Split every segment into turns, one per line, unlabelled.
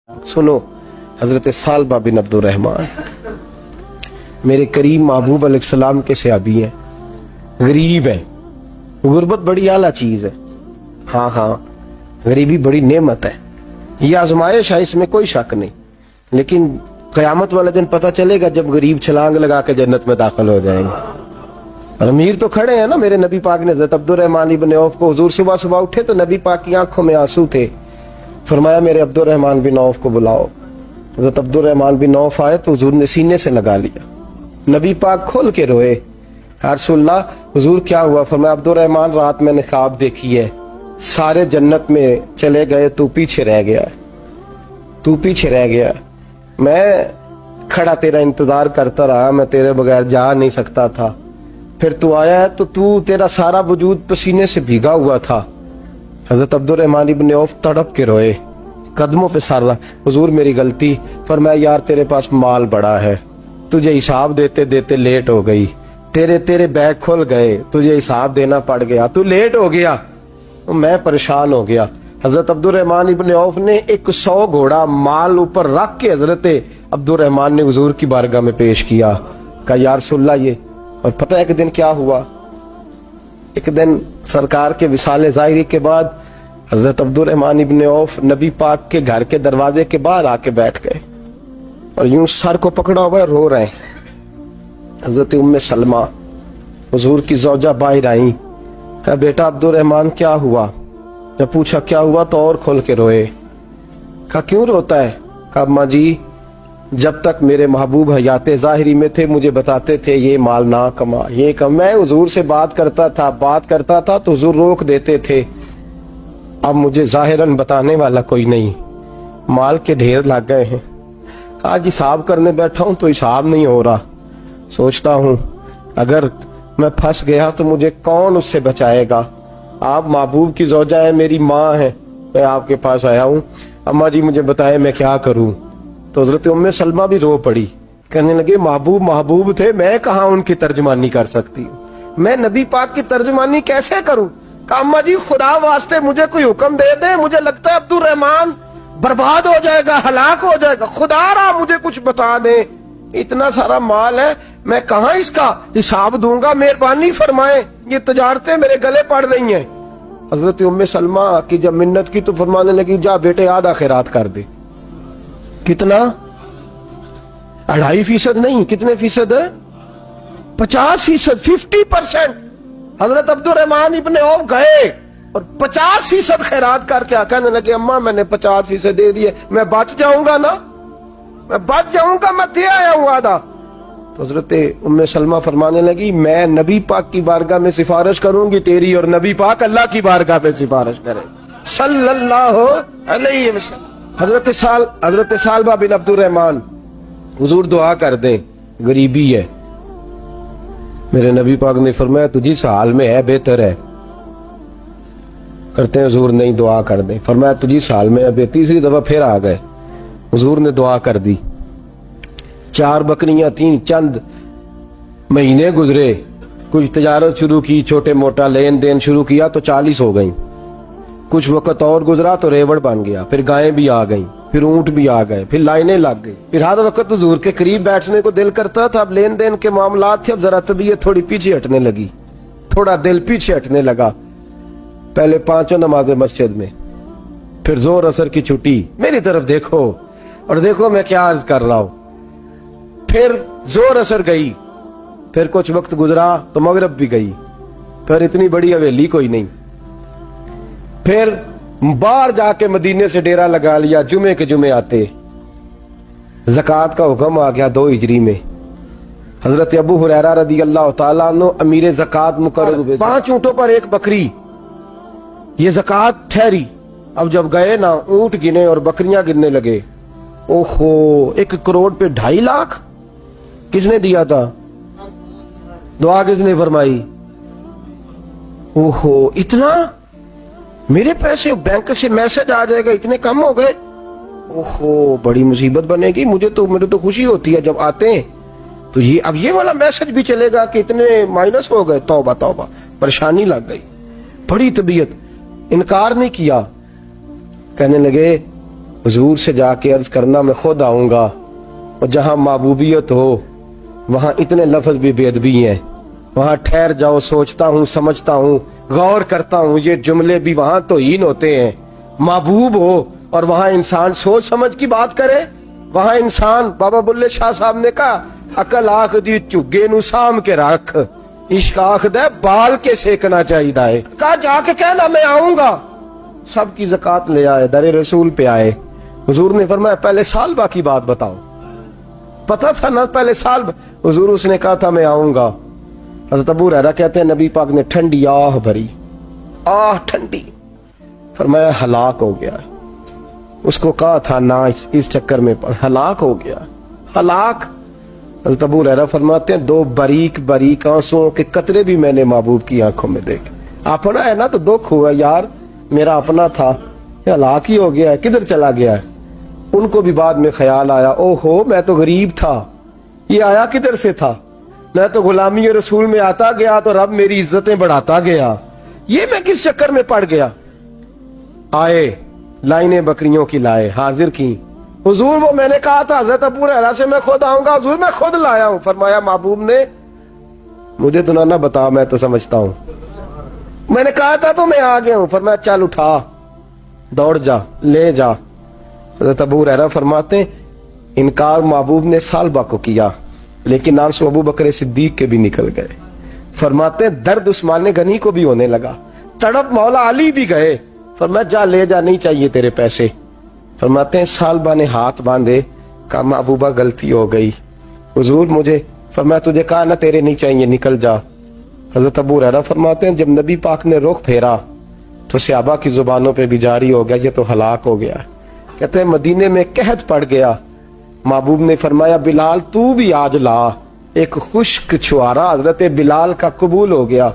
सुनो, हजरत सालबा बिन अब्दुर्रहमान मेरे करीम महबूब अलैहिस्सलाम के सहाबी हैं, गरीब हैं। गुर्बत बड़ी आला चीज है। हाँ हाँ, गरीबी बड़ी नेमत है, ये आजमाइश है, इसमें कोई शक नहीं। लेकिन कयामत वाले दिन पता चलेगा जब गरीब छलांग लगा के जन्नत में दाखिल हो जाएंगे। और अमीर तो खड़े हैं ना। मेरे नबी पाक ने हज़रत अब्दुर्रहमान इब्न औफ को, हुजूर सुबह सुबह उठे तो नबी पाक की आंखों में आंसू थे। फरमाया मेरे अब्दुर्रहमान बिन औफ को बुलाओ। हज़रत अब्दुर्रहमान बिन औफ आए तो हुजूर ने सीने से लगा लिया। नबी पाक खोल के रोए, या रसूलल्लाह हुजूर क्या हुआ? फरमाया अब्दुर्रहमान रात मैंने ख्वाब देखी है, सारे जन्नत में चले गए, तू पीछे रह गया, तू पीछे रह गया। मैं खड़ा तेरा इंतजार करता रहा, मैं तेरे बगैर जा नहीं सकता था। फिर तू आया है तो तू, तेरा सारा वजूद पसीने से भीगा हुआ था। हजरत अब्दुर्रहमान इब्न औफ तड़प के रोए, कदमों पे सर रहा। हुजूर मेरी गलती। फरमाया यार तेरे पास माल बड़ा है, तुझे हिसाब देते देते लेट हो गई, तेरे बैग खुल गए, तुझे हिसाब देना पड़ गया, तू लेट हो गया, तो मैं परेशान हो गया। हजरत अब्दुर्रहमान इब्न औफ ने 100 घोड़ा माल ऊपर रख के हजरत अब्दुर्रहमान ने हुजूर की बारगाह में पेश किया। कहा या रसूलल्लाह ये। और पता है एक दिन क्या हुआ? एक दिन सरकार के विसाले ज़ाहिरी के बाद हजरत अब्दुर्रहमान इब्न औफ नबी पाक के घर के दरवाजे के बाहर आके बैठ गए और यूं सर को पकड़ा हुआ है, रो रहे हैं। हजरत उम्मे सलमा हुजूर की ज़ौजा बाहर आई। कहा बेटा अब्दुर्रहमान क्या हुआ? जब पूछा क्या हुआ तो और खोल के रोए। कहा क्यों रोता है? कहा अम्मा जी जब तक मेरे महबूब हयाते ज़ाहिरी में थे मुझे बताते थे ये माल ना कमा, ये कम। मैं हुजूर से बात करता था तो हुजूर रोक देते थे। अब मुझे ज़ाहिरन बताने वाला कोई नहीं, माल के ढेर लग गए हैं। आज हिसाब करने बैठा हूं तो हिसाब नहीं हो रहा। सोचता हूं अगर मैं फंस गया तो मुझे कौन उससे बचाएगा? आप महबूब की ज़ौजा है, मेरी माँ है, मैं आपके पास आया हूँ, अम्मा जी मुझे बताएं मैं क्या करूं? तो हज़रत उम्मे सलमा भी रो पड़ी, कहने लगे महबूब थे, मैं कहाँ उनकी तर्जुमानी कर सकती हूँ, मैं नबी पाक की तर्जुमानी कैसे करूं? कहा अम्मा जी खुदा वास्ते मुझे कोई हुक्म दे दे, मुझे लगता है अब्दुर्रहमान बर्बाद हो जाएगा, हलाक हो जाएगा, खुदा रहा मुझे कुछ बता दे, इतना सारा माल है, मैं कहाँ इसका हिसाब दूंगा, मेहरबानी फरमाए, ये तजारतें मेरे गले पड़ रही हैं। हजरत उम्मे सलमा की जब मिन्नत की तो फरमाने लगी जा बेटे आधा खैरात कर दे। कितना? 2.5% नहीं, कितने फीसद है? 50%, 50%। हजरत अब्दुर्रहमान इब्न औफ गए और 50% खैरात करके कहने लगे अम्मा मैंने 50% दे दिए, मैं बच जाऊंगा ना, मैं बच जाऊंगा, मैं दे आया हूं आधा। तो हजरत उम्मे सलमा फरमाने लगी मैं नबी पाक की बारगाह में सिफारिश करूंगी तेरी, और नबी पाक अल्लाह की बारगाह में सिफारिश करें सल्लल्लाहु अलैहि वसल्लम। हजरत सालबा बिन अब्दुर्रहमान, हुजूर दुआ कर दें, गरीबी है। मेरे नबी पाक ने फरमाया तुझी हाल में है, बेहतर है। करते हैं हुजूर नहीं दुआ कर दें, फरमाया तुझी हाल में है। तीसरी दफा फिर आ गए, हुजूर ने दुआ कर दी। 4 बकरियां थीं, चंद महीने गुजरे, कुछ तजारत शुरू की, छोटे मोटा लेन देन शुरू किया तो 40 हो गई। कुछ वक्त और गुजरा तो रेवड़ बन गया, फिर गायें भी आ गईं, फिर ऊंट भी आ गए, फिर लाइनें लग गई। फिर हर वक्त हुजूर के करीब बैठने को दिल करता था। अब लेन देन के मामलात थे, अब जरा तबीयत थोड़ी पीछे हटने लगी, थोड़ा दिल पीछे हटने लगा। पहले 5 नमाजें मस्जिद में, फिर जोर असर की छुट्टी, मेरी तरफ देखो और देखो मैं क्या अर्ज कर रहा हूं। फिर जोर असर गई, फिर कुछ वक्त गुजरा तो मगरब भी गई, फिर इतनी बड़ी हवेली कोई नहीं। फिर बाहर जाके मदीने से डेरा लगा लिया, जुमे के जुमे आते। ज़कात का हुक्म आ गया 2 हिजरी में। हजरत अबू हुरैरा रदी अल्लाह तआला अन्हु अमीर ज़कात मुकर्रर हुए। 5 ऊंटों पर 1 बकरी, ये ज़कात ठहरी। अब जब गए ना, ऊंट गिने और बकरियां गिनने लगे। ओहो, 1 करोड़ पे 2.5 लाख किसने दिया था? दुआ किसने फरमाई? ओहो, इतना मेरे पैसे बैंक से मैसेज आ जाएगा, इतने कम हो गए। ओहो, बड़ी मुसीबत बनेगी। मुझे तो खुशी होती है जब आते हैं तो ये अब ये वाला मैसेज भी चलेगा कि इतने माइनस हो गए। तौबा तौबा, परेशानी लग गई, बड़ी तबीयत। इनकार नहीं किया, कहने लगे हुजूर से जाके अर्ज करना मैं खुद आऊंगा, और जहां महबूबियत हो वहां इतने लफ्ज भी बेअदबी हैं, वहां ठहर जाओ, सोचता हूं, समझता हूं, गौर करता हूं, ये जुमले भी वहां तौहीन होते हैं। महबूब हो और वहां इंसान सोच समझ की बात करे, वहां इंसान, बाबा बुल्ले शाह साहब ने कहा, अकल आख दी झुग्गे नु साम के रख, इश्क आख दे बाल के सेकना चाहिए। कहा जाके कहना मैं आऊंगा। सबकी ज़कात ले आए, दरे रसूल पे आए। हुजूर ने फरमाया पहले सालबा की बात बताओ। पता था ना पहले साल। हुजूर उसने कहा था मैं आऊंगा। हज़रत अबू हुरैरा कहते हैं नबी पाक ने ठंडी आह भरी, आह ठंडी, फरमाया हलाक हो गया। उसको कहा था ना इस चक्कर में पड़, हलाक हो गया, हलाक। हज़रत अबू हुरैरा फरमाते हैं दो बारीक बारीक आंसुओं के कतरे भी मैंने महबूब की आंखों में देखे। अपना है ना तो दुख हुआ, यार मेरा अपना था, हलाक ही हो गया है, किधर चला गया है। उनको भी बाद में ख्याल आया, ओहो मैं तो गरीब था, ये आया किधर से था, मैं तो गुलामी रसूल में आता गया तो रब मेरी इज्जतें बढ़ाता गया, ये मैं किस चक्कर में पड़ गया। आए लाइनें बकरियों की लाए, हाजिर की। हुजूर वो मैंने कहा था हज़रत अबू हुरैरा से मैं खुद आऊंगा, हुजूर मैं खुद लाया हूं। फरमाया महबूब ने मुझे तो ना बता, मैं तो समझता हूं, मैंने कहा था तो मैं आ गया हूं। फरमाया चल उठा, दौड़ जा, ले जा। हज़रत अबू हुरैरा फरमाते इनकार महबूब ने सालबा को किया, लेकिन आंसू अबू बकर सिद्दीक के भी निकल गए। फरमाते दर्द उस्मान गनी को भी होने लगा, तड़प मौला अली भी गए। फरमाया जा ले जा, नहीं चाहिए तेरे पैसे। फरमाते हैं सालबा ने हाथ बांधे, कहा महबूबा गलती हो गई, हुजूर मुझे। फरमाया तुझे कहा ना तेरे नहीं चाहिए, निकल जा। हज़रत अबू हुरैरा फरमाते हैं जब नबी पाक ने रुख फेरा तो सहाबा की जुबानों पे भी जारी हो गया, ये तो हलाक हो गया। कहते हैं मदीने में कहत पड़ गया। महबूब ने फरमाया बिलाल तू भी आज ला। एक खुश्क छुआरा हजरत बिलाल का कबूल हो गया,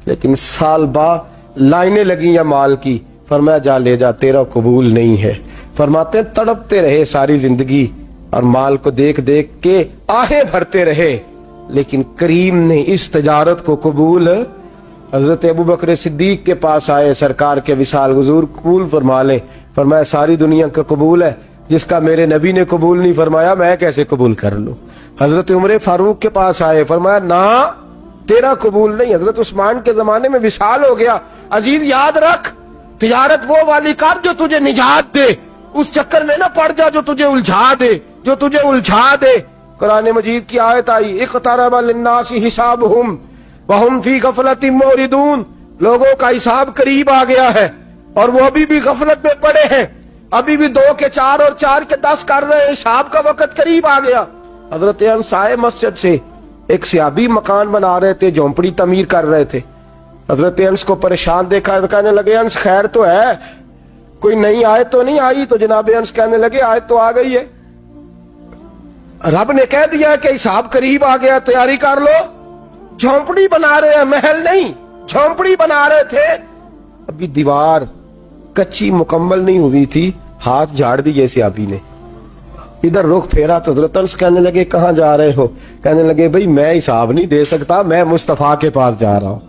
लेकिन सालबा लाइनें लगी या माल की। फरमाया जा ले जा, तेरा कबूल नहीं है। फरमाते तड़पते रहे सारी जिंदगी और माल को देख देख के आहें भरते रहे, लेकिन करीम ने इस तजारत को कबूल। हजरत अबू बकर सिद्दीक के पास आए, सरकार के विसाल हुजूर कबूल फरमा ले। फरमाया सारी दुनिया का कबूल है, जिसका मेरे नबी ने कबूल नहीं फरमाया मैं कैसे कबूल कर लूं। हजरत उमर फारूक के पास आए, फरमाया ना तेरा कबूल नहीं। हजरत उस्मान के जमाने में विसाल हो गया। अजीज याद रख, तिजारत वो वाली कर जो तुझे निजात दे, उस चक्कर में ना पड़ जा जो तुझे उलझा दे, जो तुझे उलझा दे। कुरान मजीद की आयत आई, इक़्तरब लिन्नासी हिसाबुहुम वहुम फी गफलतिन मुरिदून। लोगों का हिसाब करीब आ गया है और वो अभी भी गफलत में पड़े हैं, अभी भी 2 के 4 और 4 के 10 कर रहे हैं, हिसाब का वक्त करीब आ गया। हजरत अनस आए मस्जिद से, एक सहाबी मकान बना रहे थे, झोंपड़ी तमीर कर रहे थे। हजरत अनस को परेशान देखा तो कहने लगे अनस खैर तो है, कोई नई आयत तो नहीं आई। तो जनाब अनस कहने लगे आयत तो आ गई है, रब ने कह दिया कि हिसाब करीब आ गया, तैयारी कर लो। झोंपड़ी बना रहे हैं, महल नहीं, झोंपड़ी बना रहे थे। अभी दीवार कच्ची मुकम्मल नहीं हुई थी, हाथ झाड़ दिए सहाबी ने। इधर रुख फेरा तो हजरत अनस कहने लगे कहां जा रहे हो। कहने लगे भाई मैं हिसाब नहीं दे सकता, मैं मुस्तफा के पास जा रहा हूं,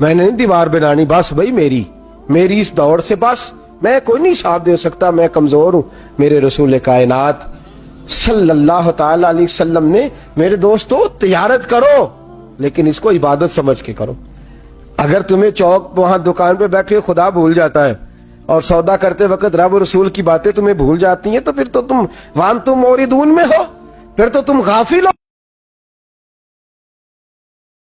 मैंने नहीं दीवार बनानी, बस भाई मेरी इस दौड़ से बस मैं कोई नहीं हिसाब दे सकता, मैं कमजोर हूं। मेरे रसूल कायनात सल्लल्लाहु तआला अलैहि वसल्लम ने, मेरे दोस्तों तिजारत करो लेकिन इसको इबादत समझ के करो। अगर तुम्हें चौक वहां दुकान पे बैठे खुदा भूल जाता है और सौदा करते वक्त रब रसूल की बातें तुम्हें भूल जाती हैं, तो फिर तो तुम वांतुम मोरिदून में हो, फिर तो तुम गाफिल हो।